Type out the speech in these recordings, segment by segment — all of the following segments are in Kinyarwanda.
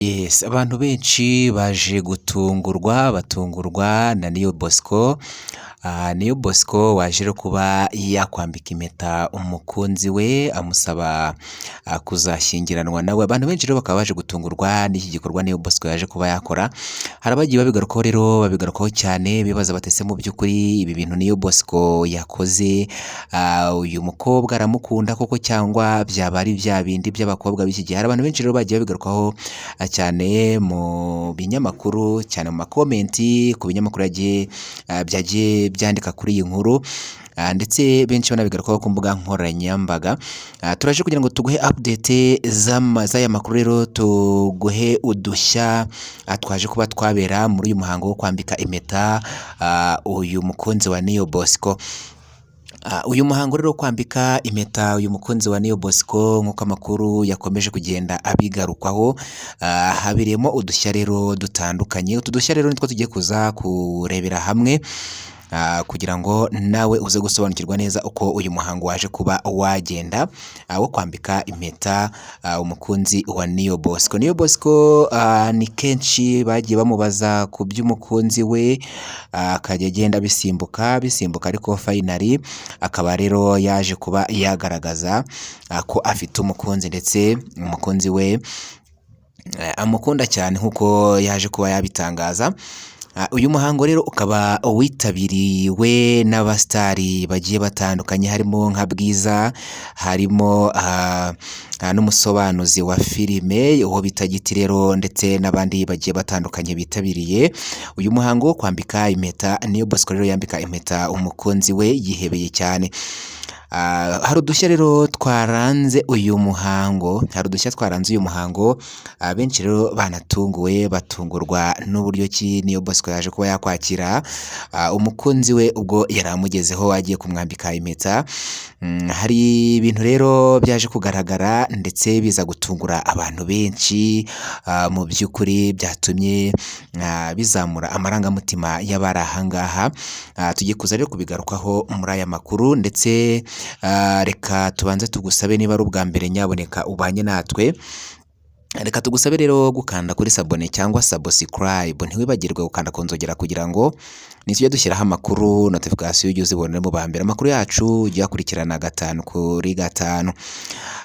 Yes, abantu benshi baje batungurwa na Niyo Bosco. Niyo Bosco waje rero kuba yakwambika impeta umukunzi we amusaba kuzashyingiranwa nawe. Abantu benshi rero bakaba baje gutungurwa n'iki gikorwa Niyo Bosco yaje kuba yakora. Hari abagiye babigarukaho cyane bibaza batese mu by'ukuri ibi bintu Niyo Bosco yakoze, uyu mukobwa aramukunda koko cyangwa byaba ari bya bindi by'abakobwa b'iki gihe. Hari abantu benshi rero bagiye babigarukaho cyane mu binyamakuru, cyane mu makomenti ku binyamakuru byagiye byandika kuri iyi nkuru, ndetse benshi banabigarukaho ku mbuga nkoranyambaga. Turaje kugira ngo tuguhe update z'aya makuru, rero tuguhe udushya twaje kuba twabera muri uyu muhango wo kwambika impeta uyu mukunzi wa Niyo Bosco. Uyu muhango rero kwambika impeta uyu mukunzi wa Niyo Bosco nk'uko amakuru yakomeje kugenda abigarukwaho, habiremo udushya rero dutandukanye. Utu dushya rero nitwo tugiye kuza kurebera hamwe kugira ngo nawe uze gusobanukirwa neza uko uyu muhango waje kuba wagenda wo kwambika impeta umukunzi wa Niyo Bosco. Niyo Bosco ni kenshi bagiye bamubaza ku by'umukunzi we, akajya agenda bisimbuka ariko finally akaba rero yaje kuba yagaragaza ko afite umukunzi, ndetse umukunzi we amukunda cyane nk'uko yaje kuba yabitangaza. Uyu muhango rero ukaba witabiriwe n'abasitari bagiye batandukanye, harimo nka Bwiza, harimo n'umusobanuzi wa filime uwo bita Giti rero, ndetse n'abandi bagiye batandukanye bitabiriye uyu muhango wo kwambika impeta. Niyo Bosco rero yambika impeta umukunzi we yihebeye cyane. Hari udushya rero twaranze uyu muhango, benshi rero banatunguwe batungurwa n'uburyo ki Niyo Bosco yaje kuba yakwakira umukunzi we ubwo yari amugezeho agiye kumwambika impeta. Hari ibintu rero byaje kugaragara ndetse biza gutungura abantu benshi, mu by'ukuri byatumye bizamura amarangamutima y'abari ahangaha. Tugiye kuza rero kubigarukaho muri aya makuru, ndetse reka tubanze tugusabe niba ari ubwa mbere nyaboneka ubanye natwe, reka tugusabe rero gukanda kuri sabone cyangwa subscribe, ntiwibagirwe gukanda ku nzogera kugira ngo nitujye dushyiraho amakuru notification ujye uzibonera mu ba mbere. Amakuru yacu ujye akurikirana 5 kuri 5.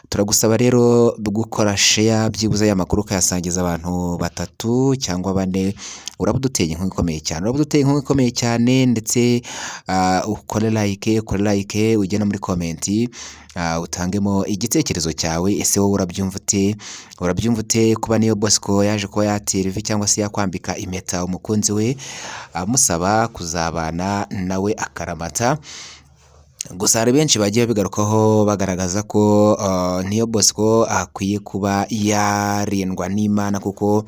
Turagusaba rero gukora share byibuze aya makuru ukayasangiza abantu 3 cyangwa 4. Uraba uduteye inkunga ikomeye cyane, ndetse ukore like ujye no muri comment utangemo igitekerezo cyawe. Ese wowe urabyumva ute kuba Niyo Bosco yaje kuba yatera ivi cyangwa se yakwambika impeta umukunzi we amusaba kuzabana nawe akaramata? Gusa hari benshi bagiye babigarukaho bagaragaza ko Niyo Bosco akwiye kuba yarindwa n'Imana, kuko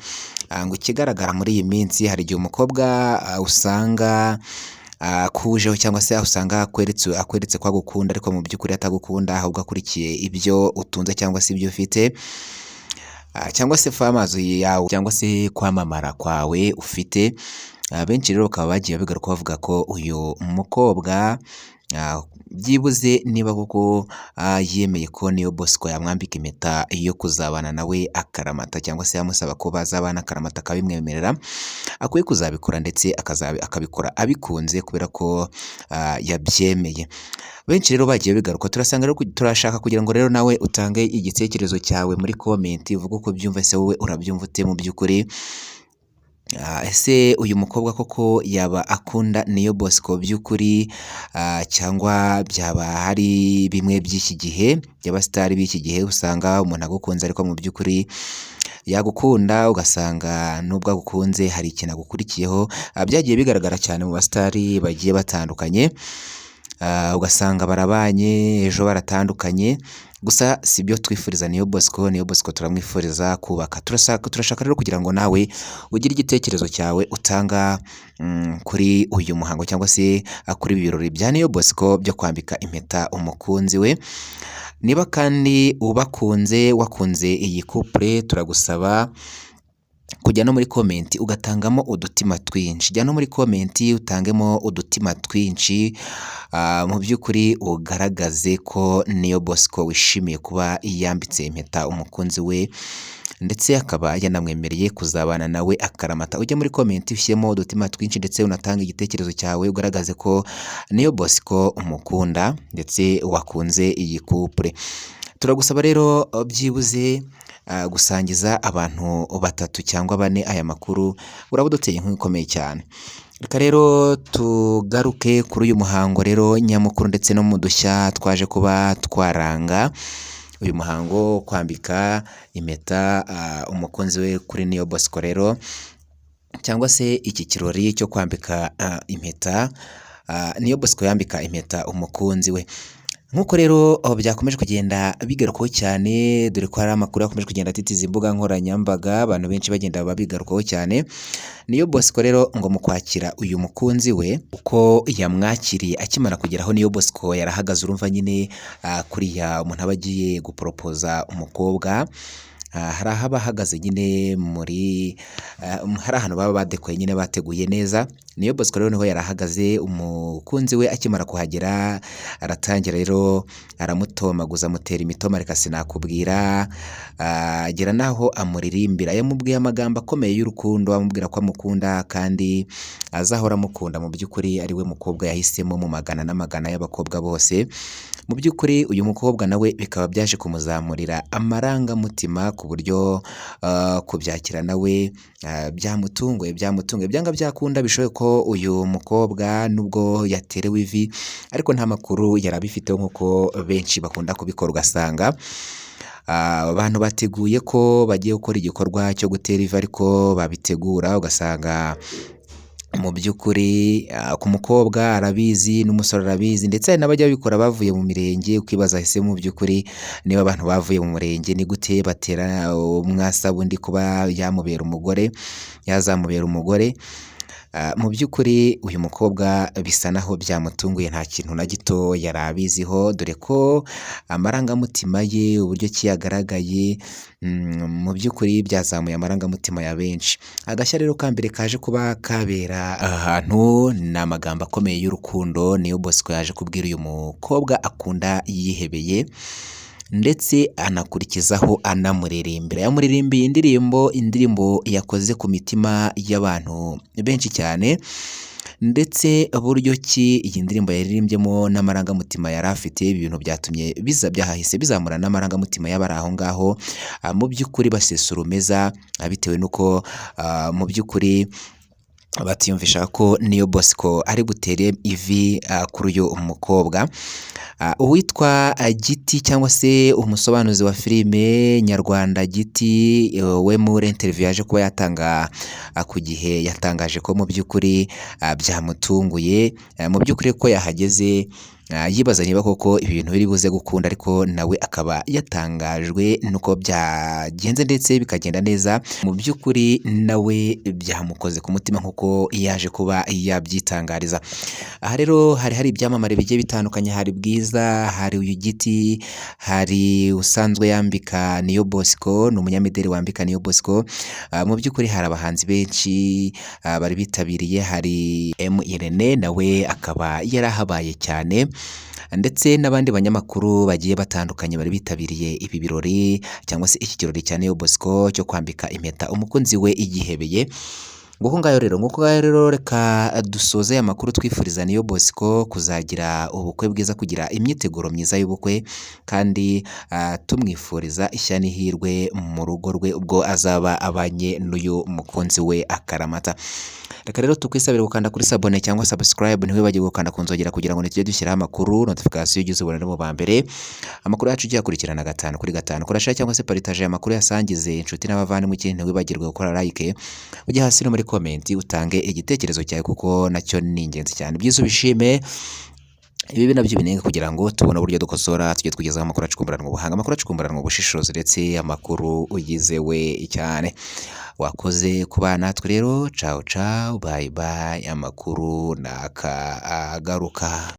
ngo ikigaragara muri iyi minsi hari igihe umukobwa usanga kujeho cyangwa se usanga akweretse ko agukunda, ariko mu by'ukuri atagukunda, ahubwo akurikiye ibyo utunze cyangwa se ibyo ufite, cyangwa se famazi yawe cyangwa se kwamamara kwawe ufite. Benshi rero bakaba bagiye babigaruka bavuga ko uyu mukobwa byibuze niba koko yemeye ko Niyo Bosco yamwambika impeta yo kuzabana nawe akaramata, cyangwa se yamusaba ko bazabana akaramata akabimwemerera, akwiye kuzabikora, ndetse akabikora abikunze kubera ko yabyemeye. Benshi rero bagiye bigaruka, turashaka kugira ngo rero nawe utange igitekerezo cyawe muri comment, uvuga uko byumva. Ese wowe urabyumva ute mu by'ukuri? Ese uyu mukobwa koko yaba akunda Niyo Bosco by'ukuri, cyangwa byaba hari bimwe by'iki gihe by'abasitari b'iki gihe usanga umuntu agukunze ariko mu by'ukuri yagukunda ugasanga nubwo agukunze hari ikintu agukurikiyeho. Byagiye bigaragara cyane mu basitari bagiye batandukanye, ugasanga barabanye ejo baratandukanye. Gusa si byo twifuriza Niyo Bosco. Niyo Bosco turamwifuriza kubaka. Turashaka rero kugira ngo nawe ugire igitekerezo cyawe utanga kuri uyu muhango, cyangwa se kuri ibi birori bya Niyo Bosco byo kwambika impeta umukunzi we. Niba kandi wakunze iyi couple, turagusaba kujya no muri comment ugatangamo udutima twinshi. Jya no muri comment utangemo udutima twinshi, mu by'ukuri ugaragaze ko Niyo Bosco wishimiye kuba yambitse impeta umukunzi we. ndetse akaba yanamwemereye kuzabana nawe akaramata. Ujye muri comment ushyiremo udutima twinshi ndetse unatanga igitekerezo cyawe ugaragaze ko Niyo Bosco umukunda ndetse wakunze iyi couple. Turagusaba rero byibuze gusangiza abantu 3 cyangwa 4 aya makuru, uraba uduteye inkuru ikomeye cyane. Reka rero tugaruke kuri uyu muhango rero nyamukuru ndetse no mu dushya twaje kuba twaranga uyu muhango wo kwambika impeta umukunzi we kuri Niyo Bosco rero, cyangwa se iki kirori cyo kwambika impeta Niyo Bosco yambika impeta umukunzi we. Nk'uko rero byakomeje kugenda bigarukaho cyane, dore ko hari amakuru yakomeje kugenda atitiza imbuga nkoranyambaga, abantu benshi bagenda babigarukaho cyane. Niyo Bosco rero ngo mu kwakira uyu mukunzi we uko yamwakiriye akimara kugeraho, Niyo Bosco yarahagaze, urumva nyine kuriya umuntu aba agiye guporopoza umukobwa, hari aho aba ahagaze nyine hari ahantu baba badekoye nyine bateguye neza. Niyo Bosco rero niho yarahagaze, umukunzi we akimara kuhagera aratangira rero aramutomaguza, amutera imitoma reka sinakubwira, agera naho amuririmbira, yamubwiye amagambo akomeye y'urukundo, amubwira ko amukunda kandi azahora amukunda. Mu by'ukuri ari we mukobwa yahisemo mu magana n'amagana y'abakobwa bose. Mu by'ukuri uyu mukobwa nawe bikaba byaje kumuzamurira amarangamutima ku buryo kubyakira nawe byamutunguye byanga byakunda. Bishoboye ko uyu mukobwa nubwo yaterewe ivi ariko nta makuru yari abifiteho nk'uko benshi bakunda kubikora, ugasanga abantu bateguye ko bagiye gukora igikorwa cyo gutera ivi ariko babitegura ugasanga mu by'ukuri ku mukobwa arabizi n'umusore arabizi, ndetse hari n'abajya babikora bavuye mu mirenge, ukibaza ese mu by'ukuri niba abantu bavuye mu murenge ni gute batera umwasaba undi kuba yazamubera umugore. Mu by'ukuri uyu mukobwa bisa naho byamutunguye, nta kintu na gito yari abiziho, dore ko amarangamutima ye uburyo ki yagaragaye mu by'ukuri byazamuye amarangamutima ya benshi. Agashya rero ka mbere kaje kuba kabera ahantu ni amagambo akomeye y'urukundo Niyo Bosco yaje kubwira uyu mukobwa akunda yihebeye, ndetse anakurikizaho anamuririmbira. Yamuririmbiye indirimbo yakoze ku mitima y'abantu benshi cyane, ndetse buryo ki iyi ndirimbo yaririmbyemo n'amarangamutima yari afite, ibintu byatumye byahise bizamura n'amarangamutima y'abari aho ngaho, mu by'ukuri basesurumeza bitewe n'uko mu by'ukuri batiyumvisha ko Niyo Bosco ari butere ivi kuri uyu mukobwa. Uwitwa Giti cyangwa se umusobanuzi wa filime nyarwanda Giti, we muri interview yaje kuba yatanga ku Gihe, yatangaje ko mu by'ukuri byamutunguye, mu by'ukuri ko yahageze yibaza niba koko ibintu biri buze gukunda, ariko nawe akaba yatangajwe nuko byagenze ndetse bikagenda neza. Mu by'ukuri nawe byamukoze ku mutima nk'uko yaje kuba yabyitangariza. Aha rero hari ibyamamare bigiye bitandukanye, hari Bwiza, hari uyu Giti, hari usanzwe yambika Niyo Bosco, ni umunyamideli wambika Niyo Bosco. Mu by'ukuri hari abahanzi benshi bari bitabiriye, hari Irene nawe akaba yarahabaye cyane, ndetse n'abandi banyamakuru bagiye batandukanye bari bitabiriye ibi birori cyangwa se iki kirori cya Niyo Bosco cyo kwambika impeta umukunzi we igihebeye. Nguko ngayo rero reka dusoze aya makuru twifuriza Niyo Bosco kuzagira ubukwe bwiza, kugira imyiteguro myiza y'ubukwe, kandi tumwifuriza ishya n'ihirwe mu rugo rwe ubwo azaba abanye n'uyu mukunzi we akaramata. Reka rero tukwisabira gukanda kuri sabone cyangwa subscribe, ntiwibagirwe gukanda ku nzogera kugira ngo tujye dushyiraho amakuru notification ugize ubona mu ba mbere. Amakuru yacu ugiye akurikirana 5 kuri 5. Kora share cyangwa se partage amakuru yasangize inshuti n'abavandimwe, ikindi ntiwibagirwe gukora like, ujye hasi no muri comment utange igitekerezo cyawe kuko nacyo ni ingenzi cyane. Byiza ubishime, ibi nabyo binenga kugira ngo tubone uburyo dukosora, tujye tugezaho amakuru acukumburanwa ubuhanga, amakuru acukumburanwa ubushishozi, ndetse amakuru uyizewe cyane. Wakoze kuba natwe rero, ciao bye bye, amakuru nakagaruka.